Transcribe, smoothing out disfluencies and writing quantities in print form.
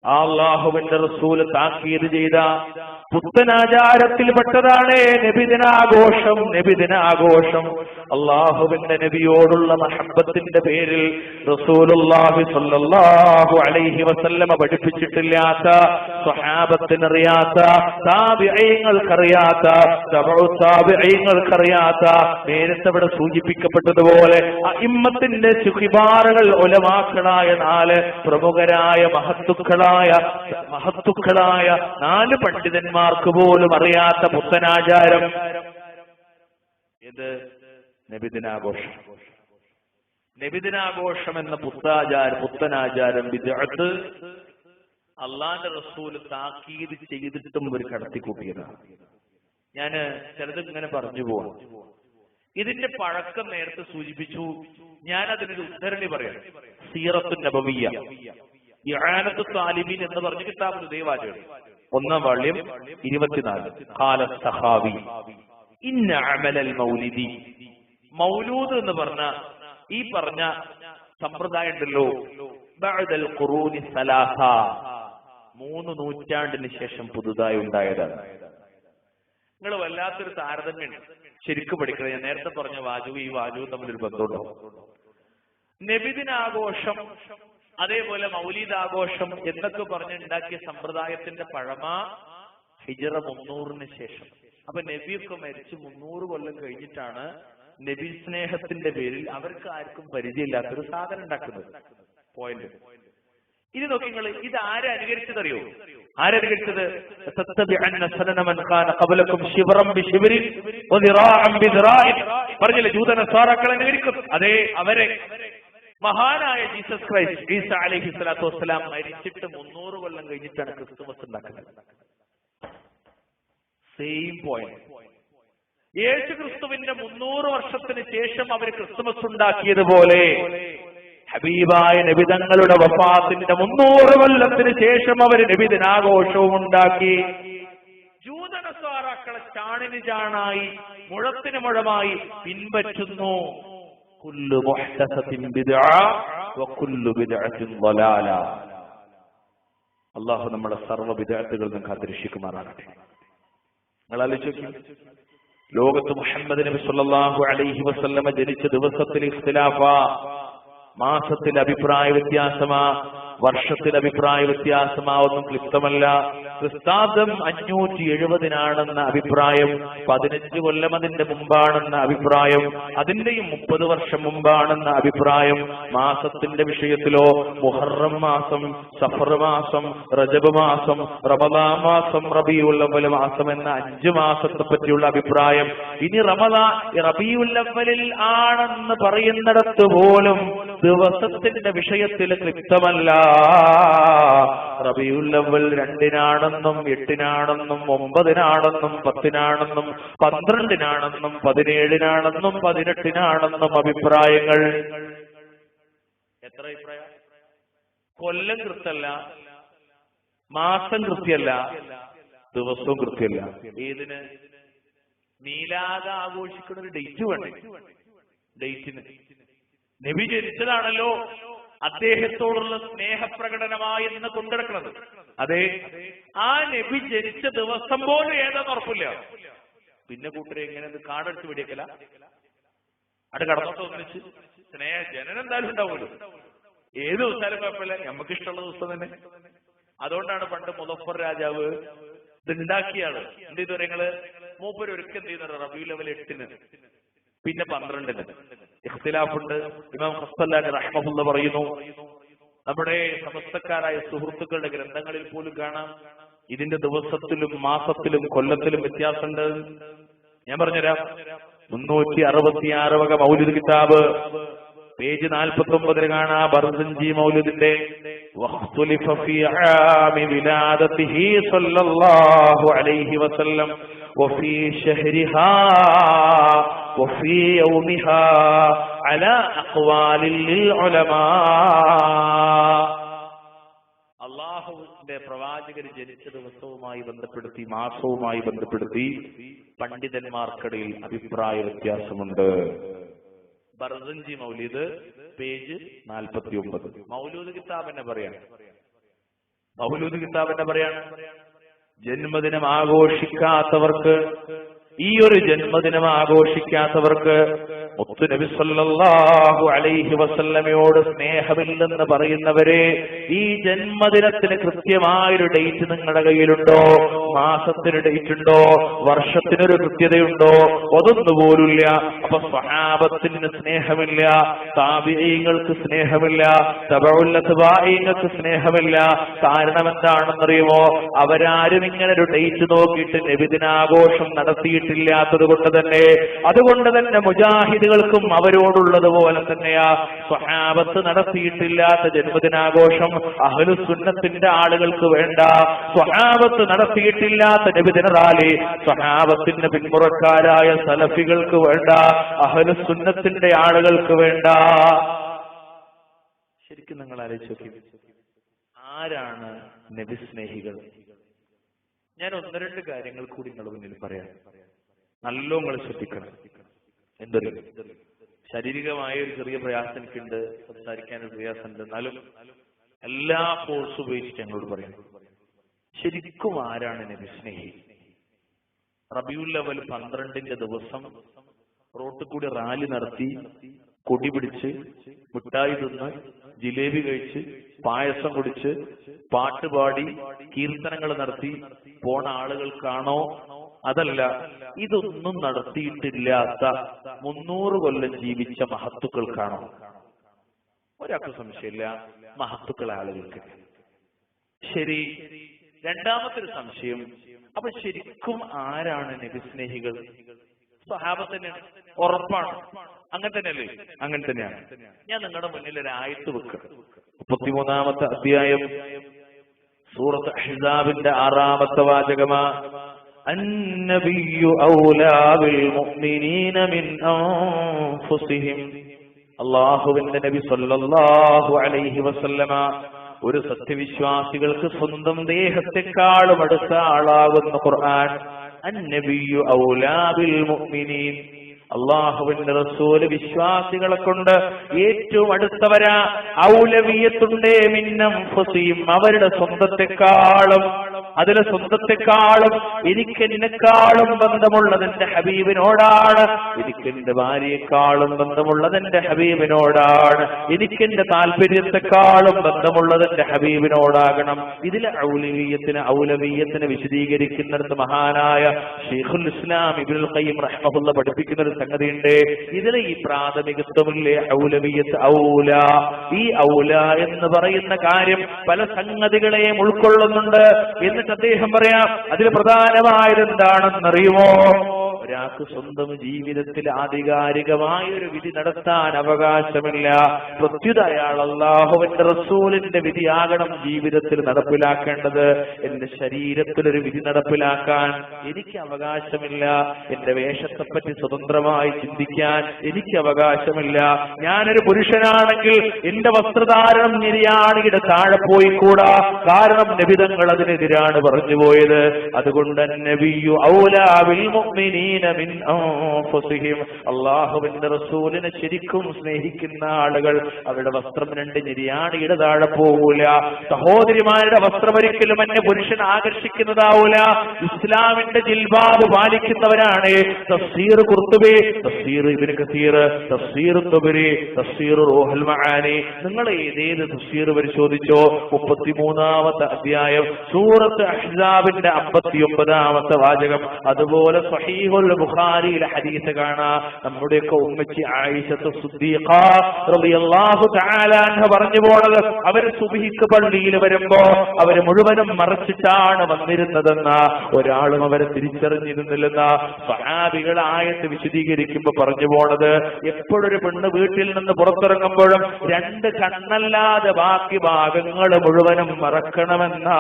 അല്ലാഹുവിന്റെ റസൂൽ താക്കീത് ചെയ്ത പുത്തനാചാരത്തിൽപ്പെട്ടതാണ് നബിദിനാഘോഷം. നബിദിനാഘോഷം അല്ലാഹുവിന്റെ നബിയോടുള്ള മഹബ്ബത്തിന്റെ പേരിൽ റസൂലുള്ളാഹി സ്വല്ലല്ലാഹു അലൈഹി വസല്ലമ പഠിപ്പിച്ചിട്ടില്ലാത്ത, സ്വഹാബത്തിനറിയാത്ത, താബിഈങ്ങൾക്കറിയാത്ത, തബഉ താബിഈങ്ങൾക്കറിയാത്ത, നേരത്തെ ഇവിടെ സൂചിപ്പിക്കപ്പെട്ടതുപോലെ അഇമ്മത്തിന്റെ കിബാറുകൾ ഉലമാക്കളായ 4 പ്രമുഖരായ മഹത്തുക്കളായ 4 പണ്ഡിതന്മാർക്ക് പോലും അറിയാത്ത പുത്തനാചാരം ഇത് നബിദിനാഘോഷം. നബിദിനാഘോഷം എന്ന പുത്തനാചാരം ബിദ്അത്ത് അള്ളാന്റെ റസൂൽ താക്കീത് ചെയ്തിട്ടും ഒരു കടത്തിക്കൂട്ടിയതാണ്. ഞാന് ചിലത് ഇങ്ങനെ പറഞ്ഞു പോവാം. ഇതിന്റെ പഴക്കം നേരത്തെ സൂചിപ്പിച്ചു. ഞാൻ അതിനൊരു ഉദ്ധരണി പറയാം. സീറത്തുൻ നബവിയ്യ, ഇആനത്തു താലിബീൻ എന്ന് പറഞ്ഞ കിതാബുൽ ദൈവാചകം, 1-ാം വാള്യം 24. ഖാല സഖാവി ഇന്ന അമലൽ മൗലിദി, മൗലൂദ് എന്ന് ഈ പറഞ്ഞ സമ്പ്രദായം ഉണ്ടല്ലോ, ബഅദൽ ഖുറൂനി സലാസ, 3 നൂറ്റാണ്ടിന് ശേഷം പുതുതായി ഉണ്ടായതാണ്. നിങ്ങൾ വല്ലാത്തൊരു താരതമ്യം ശരിക്കും പഠിക്കണം. ഞാൻ നേരത്തെ പറഞ്ഞ വാചകവും ഈ വാചകവും തമ്മിലൊരു ബന്ധമുണ്ടാവും. നബിദിനാഘോഷം അതേപോലെ മൗലീദാഘോഷം എന്നൊക്കെ പറഞ്ഞുണ്ടാക്കിയ സമ്പ്രദായത്തിന്റെ പഴമ ഹിജ്റ 300-ന് ശേഷം. അപ്പൊ നബിയൊക്കെ മരിച്ച് 300 കൊല്ലം കഴിഞ്ഞിട്ടാണ് നബി സ്നേഹത്തിന്റെ പേരിൽ അവർക്ക് ആർക്കും പരിചയമില്ലാത്തൊരു സാധനം ഉണ്ടാക്കുന്നത്. പോയിന്റ്. ഇത് നോക്കി നിങ്ങൾ, ഇത് ആരെ അനുകരിച്ചതറിയോ? ആരനുകരിച്ചത്? പറഞ്ഞില്ലേ, ജൂതനസ്വാറാക്കൾ അനുകരിക്കും. അതേ, അവരെ മഹാനായ ജീസസ് ക്രൈസ്റ്റ് ഈസ അലൈഹി സ്വലാത്തു വസ്സലാം മരിച്ചിട്ട് 300 കൊല്ലം കഴിഞ്ഞിട്ടാണ് ക്രിസ്തുമസ് ഉണ്ടാക്കുന്നത്. Same point. യേശു ക്രിസ്തുവിന്റെ 300 വർഷത്തിന് ശേഷം അവർ ക്രിസ്തുമസ് ഉണ്ടാക്കിയതുപോലെ ഹബീബായ നബിതങ്ങളുടെ വഫാത്തിന്റെ 300 കൊല്ലത്തിന് ശേഷം അവർ നബിദിനാഘോഷവും ഉണ്ടാക്കി. ജൂതനസ്വാറാക്കളെ ചാണിന് ചാണായി മുഴത്തിന് മുഴമായി പിൻപറ്റുന്നു. കുല്ലു മുഹ്ദസത്തിൻ ബിദ്അ വകുല്ലു ബിദ്അത്തിൻ ളലാല. അല്ലാഹു നമ്മളെ സർവ്വ ബിദ്അത്തുകളിൽ നിന്ന് കാത്തുരക്ഷിക്കുമാറാകട്ടെ. നിങ്ങൾ ആലോചിച്ചു, ലോകത്ത് മുഹമ്മദ് നബി സല്ലല്ലാഹു അലൈഹി വസല്ലമ ജനിച്ച ദിവസത്തിൽ ഇഖ്തിലാഫാ, മാസത്തിൽ അഭിപ്രായ വ്യത്യാസമാ, വർഷത്തിൽ അഭിപ്രായ വ്യത്യാസമാ, ഒന്നും ക്ലിപ്തമല്ല. ക്രിസ്താബ്ദം 570-നാണെന്ന അഭിപ്രായം, 15 കൊല്ലം അതിന്റെ മുമ്പാണെന്ന അഭിപ്രായം, അതിന്റെയും 30 വർഷം മുമ്പാണെന്ന അഭിപ്രായം. മാസത്തിന്റെ വിഷയത്തിലോ മുഹറം മാസം, സഫർ മാസം, റജബ് മാസം, റമദാൻ മാസം, റബീഉൽ അവ്വൽ മാസം എന്ന 5 മാസത്തെ പറ്റിയുള്ള അഭിപ്രായം. ഇനി റബീഉൽ അവ്വലിൽ ആണെന്ന് പറയുന്നിടത്ത് പോലും ദിവസത്തിന്റെ വിഷയത്തിൽ ക്ലിപ്തമല്ല. റബീഉൽ അവ്വൽ 2-നാണെന്നും 8-നാണെന്നും 9-നാണെന്നും 10-നാണെന്നും 12-നാണെന്നും 17-നാണെന്നും 18-നാണെന്നും അഭിപ്രായങ്ങൾ. എത്ര അഭിപ്രായം? കൊല്ലം കൃത്യമല്ല, മാസം കൃത്യമല്ല, ദിവസവും കൃത്യമല്ല. ഏതിന്? മീലാദ് ആഘോഷിക്കുന്ന ഒരു ഡേറ്റ് വേണ്ടേ? ഡേറ്റിന് നബി ജനിച്ചതാണല്ലോ അദ്ദേഹത്തോടുള്ള സ്നേഹപ്രകടനമായി എന്ന് കൊണ്ടിടക്കുന്നത്. അതെ, ആ നബി ജനിച്ച ദിവസം പോലും ഏതാന്ന് ഉറപ്പില്ല. പിന്നെ കൂട്ടരെ എങ്ങനെ കാടെടുത്ത് വെടിയേക്കല? അവിടെ കടന്നോട്ട് ഒന്നിച്ച് സ്നേഹ ജനനം എന്തായാലും ഉണ്ടാവുമല്ലോ. ഏത് ദിവസമായാലും കുഴപ്പമില്ല, നമുക്ക് ഇഷ്ടമുള്ള ദിവസം തന്നെ. അതുകൊണ്ടാണ് പണ്ട് മുദഫർ രാജാവ് ഇതുണ്ടാക്കിയാണ്. എന്ത് ചെയ്തു? നിങ്ങള് മൂപ്പര് ഒരുക്കം ചെയ്യുന്നത് റബീഉൽ അവ്വൽ 8-ന്, പിന്നെ 12-ന്. ഇഖ്തിലാഫുണ്ട്. ഇമാം ഖസ്സലാനി റഹ്മഹുല്ലാ പറയുന്നു, നമ്മുടെ സമസ്തക്കാരായ സുഹൃത്തുക്കളുടെ ഗ്രന്ഥങ്ങളിൽ പോലും കാണാം ഇതിന്റെ ദിവസത്തിലും മാസത്തിലും കൊല്ലത്തിലും വ്യത്യാസമുണ്ട്. ഞാൻ പറഞ്ഞുതരാം. 366 വക മൗലിദ് കിതാബ് പേജ് 49 കാണാ ബർസഞ്ചി മൗലിദിന്റെ വഖ്തുലിഫ ഫീ ആമി വിലാദതിഹി സ്വല്ലല്ലാഹു അലൈഹി വസല്ലം വഫീ ശഹ്രിഹാ വഫീ യൗമിഹാ അലാ അഖ്വാലിൽ ലിൽഉലമാ. അല്ലാഹുവിന്റെ പ്രവാചകർ ജനിച്ച ദിവസവുമായി ബന്ധപ്പെടുത്തി, മാസവുമായി ബന്ധപ്പെടുത്തി പണ്ഡിതന്മാർക്കിടയിൽ അഭിപ്രായ വ്യത്യാസമുണ്ട്. ബർസഞ്ചി മൗലിദ് പേജ് 49. മൗലൂദ് കിതാബ് തന്നെ പറയാം. മൗലൂദ് കിതാബ് എന്താ പറയാണ്? ജന്മദിനം ആഘോഷിക്കാത്തവർക്ക്, ഈ ഒരു ജന്മദിനം ആഘോഷിക്കാത്തവർക്ക് മുത്തുനബി സല്ലല്ലാഹു അലൈഹി വസല്ലമയോട് സ്നേഹമില്ലെന്ന് പറയുന്നവരെ, ഈ ജന്മദിനത്തിന് കൃത്യമായൊരു ഡേറ്റ് നിങ്ങളുടെ കയ്യിലുണ്ടോ? മാസത്തിന് ഡേറ്റ് ഉണ്ടോ? വർഷത്തിനൊരു കൃത്യതയുണ്ടോ? അതൊന്നുപോലില്ല. അപ്പൊ സ്വഹാബത്തിന് സ്നേഹമില്ല, താബിഈങ്ങൾക്ക് സ്നേഹമില്ല, തബഉൽ തബാഈങ്ങൾക്ക് സ്നേഹമില്ല. കാരണം എന്താണെന്നറിയുമോ? അവരാരും ഇങ്ങനെ ഒരു ഡേറ്റ് നോക്കിയിട്ട് നബിദിനാഘോഷം നടത്തിയിട്ടില്ലാത്തത് കൊണ്ട് തന്നെ, അതുകൊണ്ട് തന്നെ മുജാഹിദുകൾക്കും അവരോടുള്ളതുപോലെ തന്നെയാ. സ്വഹാബത്ത് നടത്തിയിട്ടില്ലാത്ത ജന്മദിനാഘോഷം അഹ്ലുസുന്നത്തിന്റെ ആളുകൾക്ക് വേണ്ട. സ്വഹാബത്ത് നടത്തിയിട്ടില്ലാത്ത നബിദിന റാലി സ്വഹാബത്തിന്റെ പിന്മുറക്കാരായ സലഫികൾക്ക് വേണ്ട, അഹ്ലുസുന്നത്തിന്റെ ആളുകൾക്ക് വേണ്ട. ശരിക്കും നിങ്ങൾ ആലോചിച്ച് നോക്കി, ആരാണ് നബി സ്നേഹികൾ? ഞാൻ ഒന്ന് രണ്ട് കാര്യങ്ങൾ കൂടി നിങ്ങളുടെ മുന്നിൽ പറയാം. നല്ലോ നിങ്ങൾ ശ്രദ്ധിക്കണം. എന്തൊരു ശാരീരികമായ ഒരു ചെറിയ പ്രയാസം എനിക്കുണ്ട്, സംസാരിക്കാനൊരു പ്രയാസമുണ്ട്, എന്നാലും എല്ലാ ഫോഴ്സും ഉപയോഗിച്ച് ഞങ്ങളോട് പറയാം. ശരിക്കും ആരാണ് നബി സ്നേഹി? റബീഉൽ അവ്വൽ 12 ദിവസം റോട്ടിൽ കൂടി റാലി നടത്തി, കൊടി പിടിച്ച്, മിഠായി തിന്ന്, ജിലേബി കഴിച്ച്, പായസം കുടിച്ച്, പാട്ടുപാടി, കീർത്തനങ്ങൾ നടത്തി പോണ ആളുകൾക്കാണോ? അതല്ല, ഇതൊന്നും നടത്തിയിട്ടില്ലാത്ത 300 കൊല്ലം ജീവിച്ച മഹത്തുക്കൾക്കാണോ? ഒരാൾക്ക് സംശയമില്ല, മഹത്തുക്കൾ ആളുകൾക്ക്. ശരി, രണ്ടാമത്തെ ഒരു സംശയം, അപ്പൊ ശരിക്കും ആരാണ് നബി സ്നേഹികൾ? സ്വഹാബത്തിന് ഉറപ്പാണ്. അങ്ങനെ തന്നെയല്ലേ? അങ്ങനെ തന്നെയാണ്. ഞാൻ നിങ്ങളുടെ മുന്നിൽ ഒരു ആയത്ത് വെക്കുക. 33-ാമത്തെ അധ്യായം സൂറത്ത് അഹ്സാബിന്റെ 6-ാമത്തെ വാചകമാ, അന്നബിയ്യു ഔലാ ബിൽ മുഅ്മിനീന മിൻ അൻഫുസിഹിം. അല്ലാഹുവിന്റെ നബി സല്ലല്ലാഹു അലൈഹി വസല്ലമ ഒരു സത്യവിശ്വാസികൾക്ക് സ്വന്തം ദേഹത്തെക്കാളും അടുത്ത ആളാകുന്ന ഖുർആൻ. അന്നബിയ്യു ഔലാ ബിൽ മുഅ്മിനീൻ. അള്ളാഹുവിന്റെ റസൂല് വിശ്വാസികളെ കൊണ്ട് ഏറ്റവും അടുത്തവരാ. ഔലവിയത്തുണ്ടേ മിൻ അൻഫുസിഹിം, അവരുടെ സ്വന്തത്തെക്കാളും, അതിലെ സ്വന്തത്തെക്കാളും എനിക്ക് നിനക്കാളും ബന്ധമുള്ളത് എന്റെ ഹബീബിനോടാണ്. എനിക്ക് എന്റെ ഭാര്യയെക്കാളും ബന്ധമുള്ളത് എന്റെ ഹബീബിനോടാണ്. എനിക്ക് എന്റെ താല്പര്യത്തെക്കാളും ബന്ധമുള്ളത് എന്റെ ഹബീബിനോടാകണം. ഇതിലെ ഔലവിയത്തിനെ വിശദീകരിക്കുന്നിടത്ത് മഹാനായ ശൈഖുൽ ഇസ്ലാം ഇബ്നുൽ ഖയ്യിം റഹിമഹുല്ലാഹ് പഠിപ്പിക്കുന്ന ഒരു സംഗതിയുണ്ട്. ഇതിലെ ഈ പ്രാഥമികത്വമില്ലേ ഔലവിയത്ത്, ഔല, ഈ ഔല എന്ന് പറയുന്ന കാര്യം പല സംഗതികളെയും ഉൾക്കൊള്ളുന്നുണ്ട്. എന്നിട്ട് അദ്ദേഹം പറയാം, അതിൽ പ്രധാനമായത് എന്താണെന്നറിയുമോ? ഒരാൾക്ക് സ്വന്തം ജീവിതത്തിൽ ആധികാരികമായ ഒരു വിധി നടത്താൻ അവകാശമില്ല. പ്രത്യുത അയാൾ അല്ലാഹുവിന്റെ റസൂലിന്റെ വിധിയാകണം ജീവിതത്തിൽ നടപ്പിലാക്കേണ്ടത്. എന്റെ ശരീരത്തിലൊരു വിധി നടപ്പിലാക്കാൻ എനിക്ക് അവകാശമില്ല. എന്റെ വേഷത്തെപ്പറ്റി സ്വതന്ത്രമായി ചിന്തിക്കാൻ എനിക്ക് അവകാശമില്ല. ഞാനൊരു പുരുഷനാണെങ്കിൽ എന്റെ വസ്ത്രധാരണം നിര്യാണിയുടെ താഴെ പോയിക്കൂടാ. കാരണം നബിതങ്ങൾ അതിനെതിരാണ് പറഞ്ഞുപോയത്. അതുകൊണ്ട് നബിയു ഔലാ ബിൽ മുഅ്മിനീന മിൻ അൻഫുസിഹിം. അല്ലാഹുവിന്റെ റസൂലിനെ ശരിക്കും സ്നേഹിക്കുന്ന ആളുകൾ അവരുടെ വസ്ത്രം 2 നിര്യാണിയുടെ താഴെ പോകൂല. സഹോദരിമാരുടെ വസ്ത്രം ഒരിക്കലും അന്യ പുരുഷൻ ആകർഷിക്കുന്നതാവൂല. ഇസ്ലാമിന്റെ ജിൽബാബ് പാലിക്കുന്നവരാണ്. തഫ്സീർ ഖുർത്തുബി, തഫ്സീർ ഇബ്നു കസീർ, തഫ്സീർ തുബരി, തഫ്സീർ റൂഹുൽ മആനി, നിങ്ങൾ ഏതേത് തഫ്സീർ പരിശോധിച്ചോ 33-ാമത്തെ അധ്യായം സൂറത്ത് അഹ്സാബിന്റെ 59-ാമത്തെ വാചകം, അതുപോലെ സ്വഹീഹുൽ ബുഖാരിയിലെ ഹദീസ് കാണാം. നമ്മുടെയൊക്കെ ഉമ്മച്ചി ആയിഷത്ത് സിദ്ദീഖ റളിയല്ലാഹു തആല അൻഹ പറഞ്ഞു പോണത്, അവര് സുബ്ഹിക്ക് പള്ളിയിൽ വരുമ്പോ അവര് മുഴുവനും മറച്ചിട്ടാണ് വന്നിരുന്നതെന്ന, ഒരാളും അവരെ തിരിച്ചറിഞ്ഞിരുന്നില്ലെന്ന സ്വഹാബികൾ ആയത്ത് വിശദീകരിക്കുമ്പോ പറഞ്ഞു പോണത്, എപ്പോഴൊരു പെണ്ണ് വീട്ടിൽ നിന്ന് പുറത്തിറങ്ങുമ്പോഴും 2 കണ്ണല്ലാതെ ബാക്കി ഭാഗങ്ങൾ മുഴുവനും മറക്കണമെന്നാ.